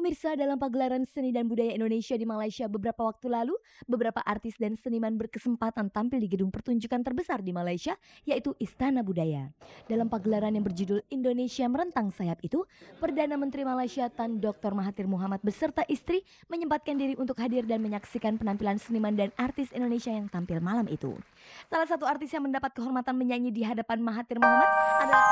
Pemirsa, dalam pagelaran seni dan budaya Indonesia di Malaysia beberapa waktu lalu, beberapa artis dan seniman berkesempatan tampil di gedung pertunjukan terbesar di Malaysia, yaitu Istana Budaya. Dalam pagelaran yang berjudul Indonesia Merentang Sayap itu, Perdana Menteri Malaysia Tan Dr. Mahathir Mohamad beserta istri menyempatkan diri untuk hadir dan menyaksikan penampilan seniman dan artis Indonesia yang tampil malam itu. Salah satu artis yang mendapat kehormatan menyanyi di hadapan Mahathir Mohamad adalah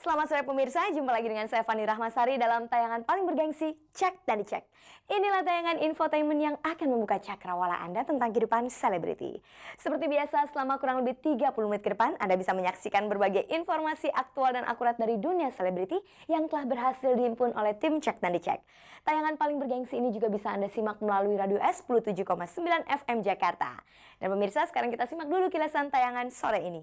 Selamat sore pemirsa, jumpa lagi dengan saya Fani Rahmasari dalam tayangan paling bergengsi, Cek dan Dicek. Inilah tayangan infotainment yang akan membuka cakrawala Anda tentang kehidupan selebriti. Seperti biasa, selama kurang lebih 30 menit ke depan, Anda bisa menyaksikan berbagai informasi aktual dan akurat dari dunia selebriti yang telah berhasil dihimpun oleh tim Cek dan Dicek. Tayangan paling bergengsi ini juga bisa Anda simak melalui Radio S107,9 FM Jakarta. Dan pemirsa, sekarang kita simak dulu kilasan tayangan sore ini.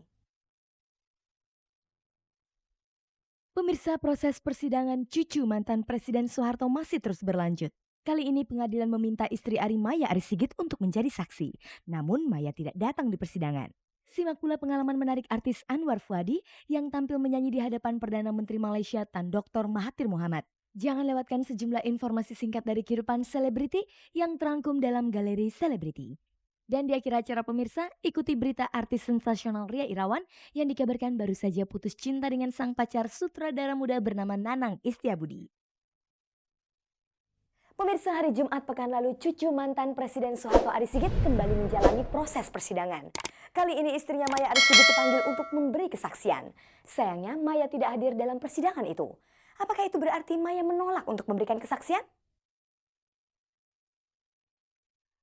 Pemirsa, proses persidangan cucu mantan Presiden Soeharto masih terus berlanjut. Kali ini pengadilan meminta istri Ari Maya Arisigit untuk menjadi saksi. Namun Maya tidak datang di persidangan. Simak pula pengalaman menarik artis Anwar Fuadi yang tampil menyanyi di hadapan Perdana Menteri Malaysia Tan Dr. Mahathir Mohamad. Jangan lewatkan sejumlah informasi singkat dari kehidupan selebriti yang terangkum dalam Galeri Selebriti. Dan di akhir acara pemirsa, ikuti berita artis sensasional Ria Irawan yang dikabarkan baru saja putus cinta dengan sang pacar sutradara muda bernama Nanang Istiabudi. Pemirsa, hari Jumat pekan lalu cucu mantan Presiden Soeharto Arisigit kembali menjalani proses persidangan. Kali ini istrinya Maya Arisigit dipanggil untuk memberi kesaksian. Sayangnya Maya tidak hadir dalam persidangan itu. Apakah itu berarti Maya menolak untuk memberikan kesaksian?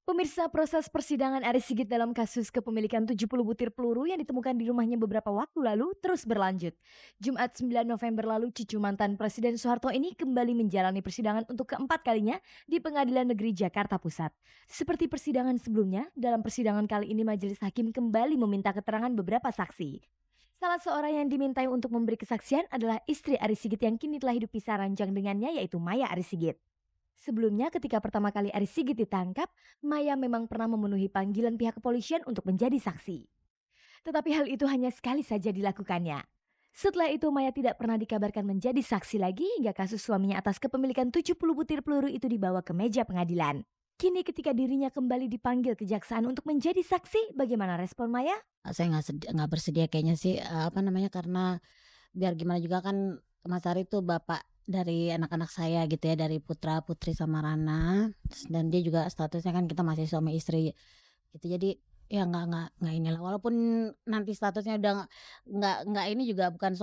Pemirsa, proses persidangan Arisigit dalam kasus kepemilikan 70 butir peluru yang ditemukan di rumahnya beberapa waktu lalu terus berlanjut. Jumat 9 November lalu, cucu mantan Presiden Soeharto ini kembali menjalani persidangan untuk keempat kalinya di Pengadilan Negeri Jakarta Pusat. Seperti persidangan sebelumnya, dalam persidangan kali ini majelis hakim kembali meminta keterangan beberapa saksi. Salah seorang yang dimintai untuk memberi kesaksian adalah istri Arisigit yang kini telah hidup pisah ranjang dengannya, yaitu Maya Arisigit. Sebelumnya ketika pertama kali Arisigit ditangkap, Maya memang pernah memenuhi panggilan pihak kepolisian untuk menjadi saksi. Tetapi hal itu hanya sekali saja dilakukannya. Setelah itu Maya tidak pernah dikabarkan menjadi saksi lagi hingga kasus suaminya atas kepemilikan 70 butir peluru itu dibawa ke meja pengadilan. Kini ketika dirinya kembali dipanggil kejaksaan untuk menjadi saksi, bagaimana respon Maya? Saya nggak bersedia kayaknya sih, karena biar gimana juga kan Mas Ari tuh bapak dari anak-anak saya gitu ya, dari putra putri sama Rana, dan dia juga statusnya kan kita masih suami istri gitu. Jadi ya nggak inilah, walaupun nanti statusnya udah nggak ini juga bukan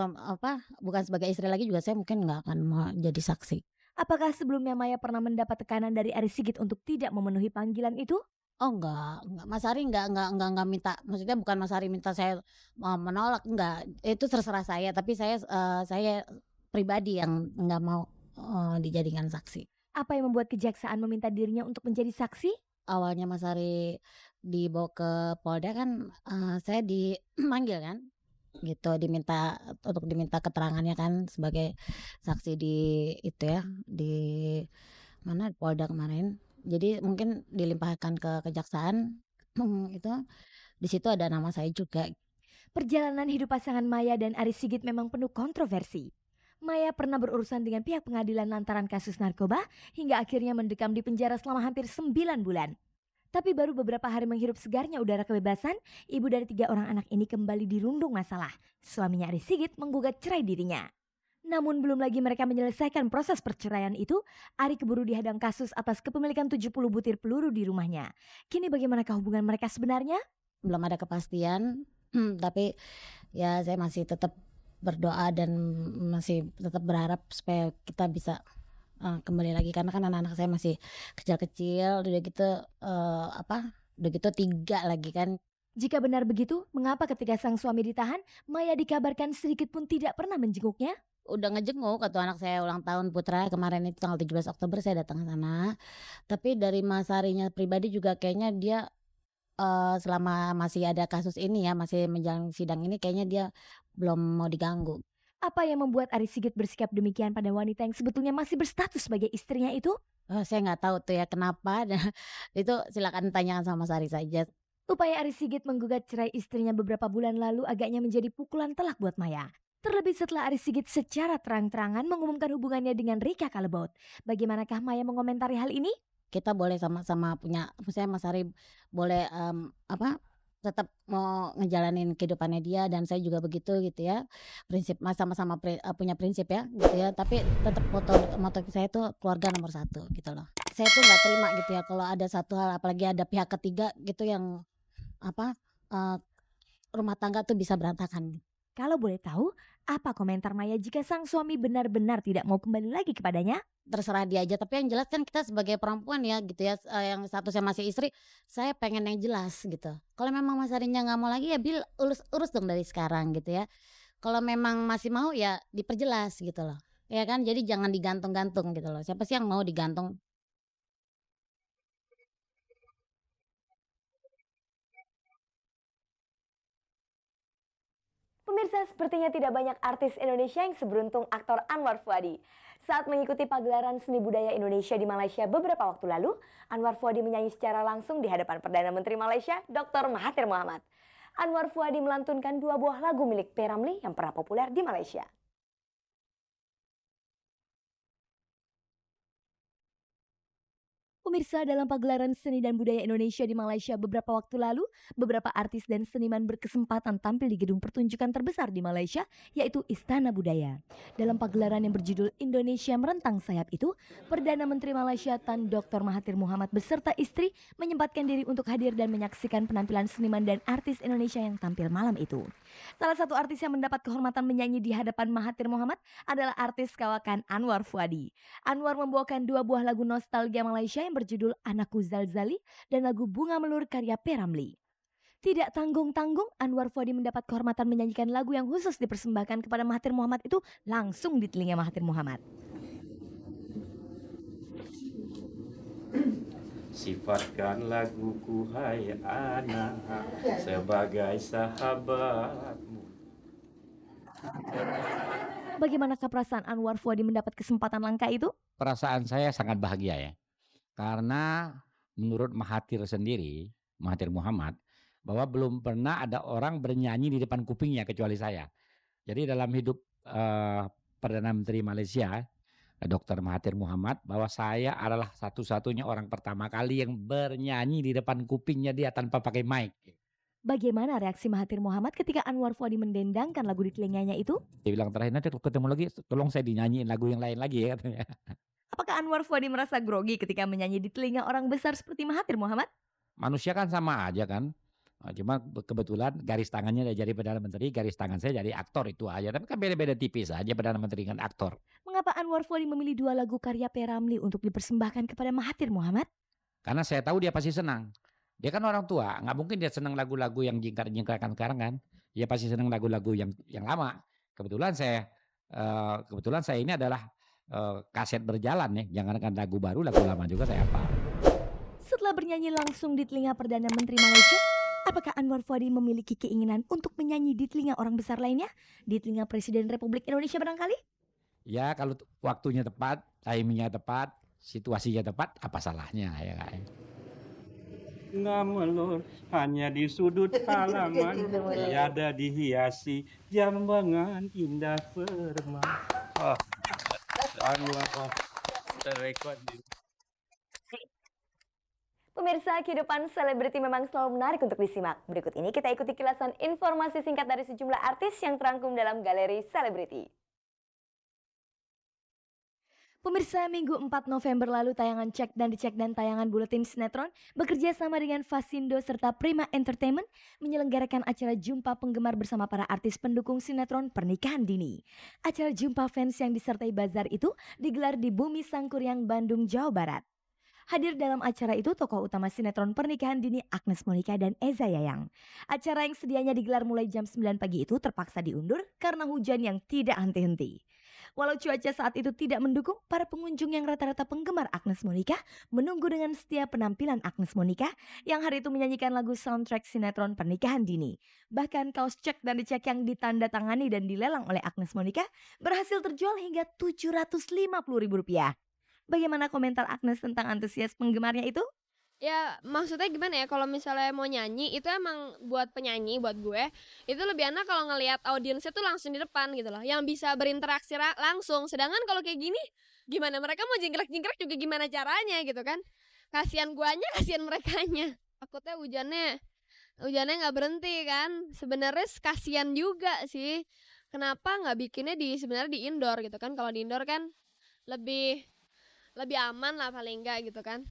sebagai istri lagi, juga saya mungkin nggak akan mau jadi saksi. Apakah sebelumnya Maya pernah mendapat tekanan dari Arisigit untuk tidak memenuhi panggilan itu? Oh enggak, Mas Ari enggak minta, maksudnya bukan Mas Ari minta saya, menolak, enggak, itu terserah saya, tapi saya pribadi yang enggak mau, dijadikan saksi. Apa yang membuat kejaksaan meminta dirinya untuk menjadi saksi? Awalnya Mas Ari dibawa ke Polda kan, saya dipanggil kan, gitu, diminta keterangannya kan sebagai saksi di itu ya, di mana, Polda kemarin. Jadi mungkin dilimpahkan ke kejaksaan, itu di situ ada nama saya juga. Perjalanan hidup pasangan Maya dan Arisigit memang penuh kontroversi. Maya pernah berurusan dengan pihak pengadilan lantaran kasus narkoba hingga akhirnya mendekam di penjara selama hampir 9 bulan. Tapi baru beberapa hari menghirup segarnya udara kebebasan, ibu dari 3 orang anak ini kembali dirundung masalah. Suaminya Arisigit menggugat cerai dirinya. Namun belum lagi mereka menyelesaikan proses perceraian itu, Ari keburu dihadang kasus atas kepemilikan 70 butir peluru di rumahnya. Kini bagaimanakah hubungan mereka sebenarnya? Belum ada kepastian, tapi ya saya masih tetap berdoa dan masih tetap berharap supaya kita bisa, kembali lagi, karena kan anak-anak saya masih kecil-kecil, udah gitu, udah gitu 3 lagi kan. Jika benar begitu, mengapa ketika sang suami ditahan, Maya dikabarkan sedikit pun tidak pernah menjenguknya? Udah ngejenguk waktu anak saya ulang tahun putra kemarin itu tanggal 17 Oktober saya datang ke sana. Tapi dari Mas Arinya pribadi juga kayaknya dia, selama masih ada kasus ini ya, masih menjalani sidang ini, kayaknya dia belum mau diganggu. Apa yang membuat Arisigit bersikap demikian pada wanita yang sebetulnya masih berstatus sebagai istrinya itu? Saya nggak tahu tuh ya kenapa, itu silakan tanyakan sama Mas Ari saja. Upaya Arisigit menggugat cerai istrinya beberapa bulan lalu agaknya menjadi pukulan telak buat Maya. Terlebih setelah Aris Sigit secara terang-terangan mengumumkan hubungannya dengan Rika Kalebot. Bagaimanakah Maya mengomentari hal ini? Kita boleh sama-sama punya, maksudnya Mas Ari boleh, tetap mau ngejalanin kehidupannya dia dan saya juga begitu gitu ya. Prinsip Mas sama-sama punya prinsip ya gitu ya, tapi tetap moto moto saya itu keluarga nomor satu gitu loh. Saya tuh nggak terima gitu ya kalau ada satu hal apalagi ada pihak ketiga gitu yang apa, eee, rumah tangga tuh bisa berantakan. Kalau boleh tahu, apa komentar Maya jika sang suami benar-benar tidak mau kembali lagi kepadanya? Terserah dia aja, tapi yang jelas kan kita sebagai perempuan ya gitu ya, yang statusnya masih istri, saya pengen yang jelas gitu. Kalau memang Mas Arinya nggak mau lagi ya urus urus dong dari sekarang gitu ya. Kalau memang masih mau ya diperjelas gitu loh, ya kan. Jadi jangan digantung-gantung gitu loh, siapa sih yang mau digantung. Pemirsa, sepertinya tidak banyak artis Indonesia yang seberuntung aktor Anwar Fuady. Saat mengikuti pagelaran seni budaya Indonesia di Malaysia beberapa waktu lalu, Anwar Fuady menyanyi secara langsung di hadapan Perdana Menteri Malaysia, Dr. Mahathir Mohamad. Anwar Fuady melantunkan 2 buah lagu milik P. Ramlee yang pernah populer di Malaysia. Pemirsa, dalam pagelaran seni dan budaya Indonesia di Malaysia beberapa waktu lalu, beberapa artis dan seniman berkesempatan tampil di gedung pertunjukan terbesar di Malaysia, yaitu Istana Budaya. Dalam pagelaran yang berjudul Indonesia Merentang Sayap itu, Perdana Menteri Malaysia Tan Dr. Mahathir Mohamad beserta istri menyempatkan diri untuk hadir dan menyaksikan penampilan seniman dan artis Indonesia yang tampil malam itu. Salah satu artis yang mendapat kehormatan menyanyi di hadapan Mahathir Mohamad adalah artis kawakan Anwar Fuady. Anwar membawakan 2 buah lagu nostalgia Malaysia yang berjudul Anakku Zalzali dan lagu Bunga Melur karya P. Ramlee. Tidak tanggung-tanggung, Anwar Fuady mendapat kehormatan menyanyikan lagu yang khusus dipersembahkan kepada Mahathir Mohamad itu langsung di telinga Mahathir Mohamad. Sifatkan laguku hai anak sebagai sahabatmu. Bagaimanakah perasaan Anwar Fuady mendapat kesempatan langka itu? Perasaan saya sangat bahagia ya, karena menurut Mahathir sendiri, Mahathir Mohamad, bahwa belum pernah ada orang bernyanyi di depan kupingnya kecuali saya. Jadi dalam hidup Perdana Menteri Malaysia, Dr. Mahathir Mohamad, bahwa saya adalah satu-satunya orang pertama kali yang bernyanyi di depan kupingnya dia tanpa pakai mic. Bagaimana reaksi Mahathir Mohamad ketika Anwar Fuady mendendangkan lagu di telinganya itu? Dia bilang terakhir nanti kalau ketemu lagi tolong saya dinyanyiin lagu yang lain lagi ya katanya. Apakah Anwar Fuady merasa grogi ketika menyanyi di telinga orang besar seperti Mahathir Mohamad? Manusia kan sama aja kan. Cuma kebetulan garis tangannya dia jadi Perdana Menteri, garis tangan saya jadi aktor itu aja. Tapi kan beda-beda tipis aja Perdana Menteri dengan aktor. Mengapa Anwar Fuady memilih 2 lagu karya P. Ramlee untuk dipersembahkan kepada Mahathir Mohamad? Karena saya tahu dia pasti senang. Dia kan orang tua, nggak mungkin dia senang lagu-lagu yang jingkar-jingkarkan sekarang kan. Dia pasti senang lagu-lagu yang lama. Kebetulan saya ini adalah kaset berjalan ya. Jangankan lagu baru, lagu lama juga saya hafal. Setelah bernyanyi langsung di telinga Perdana Menteri Malaysia, apakah Anwar Fuady memiliki keinginan untuk menyanyi di telinga orang besar lainnya? Di telinga Presiden Republik Indonesia barangkali? Ya kalau waktunya tepat, timingnya tepat, situasinya tepat, apa salahnya ya kan. Ngamelur hanya di sudut halaman, tiada dihiasi jambangan indah permai. Oh, Anwar terrekod. Pemirsa, kehidupan selebriti memang selalu menarik untuk disimak. Berikut ini kita ikuti kilasan informasi singkat dari sejumlah artis yang terangkum dalam Galeri Selebriti. Pemirsa, Minggu 4 November lalu tayangan Cek dan Dicek dan tayangan Buletin Sinetron bekerja sama dengan Fasindo serta Prima Entertainment menyelenggarakan acara jumpa penggemar bersama para artis pendukung sinetron Pernikahan Dini. Acara jumpa fans yang disertai bazar itu digelar di Bumi Sangkuriang, Bandung, Jawa Barat. Hadir dalam acara itu tokoh utama sinetron Pernikahan Dini Agnes Monica dan Eza Yayang. Acara yang sedianya digelar mulai jam 9 pagi itu terpaksa diundur karena hujan yang tidak henti-henti. Walau cuaca saat itu tidak mendukung, para pengunjung yang rata-rata penggemar Agnes Monica menunggu dengan setia penampilan Agnes Monica yang hari itu menyanyikan lagu soundtrack sinetron Pernikahan Dini. Bahkan kaos Cek dan Dicek yang ditandatangani dan dilelang oleh Agnes Monica berhasil terjual hingga Rp750.000. Bagaimana komentar Agnes tentang antusias penggemarnya itu? Ya maksudnya gimana ya, kalau misalnya mau nyanyi itu emang buat penyanyi, buat gue, itu lebih enak kalau ngelihat audiensnya tuh langsung di depan gitu loh, yang bisa berinteraksi langsung. Sedangkan kalau kayak gini, gimana mereka mau jingkrak-jingkrak juga gimana caranya gitu kan. Kasihan guanya, kasihan merekanya. Takutnya hujannya nggak berhenti kan. Sebenarnya kasihan juga sih. Kenapa nggak bikinnya sebenarnya di indoor gitu kan. Kalau di indoor kan lebih lebih aman lah paling enggak gitu kan.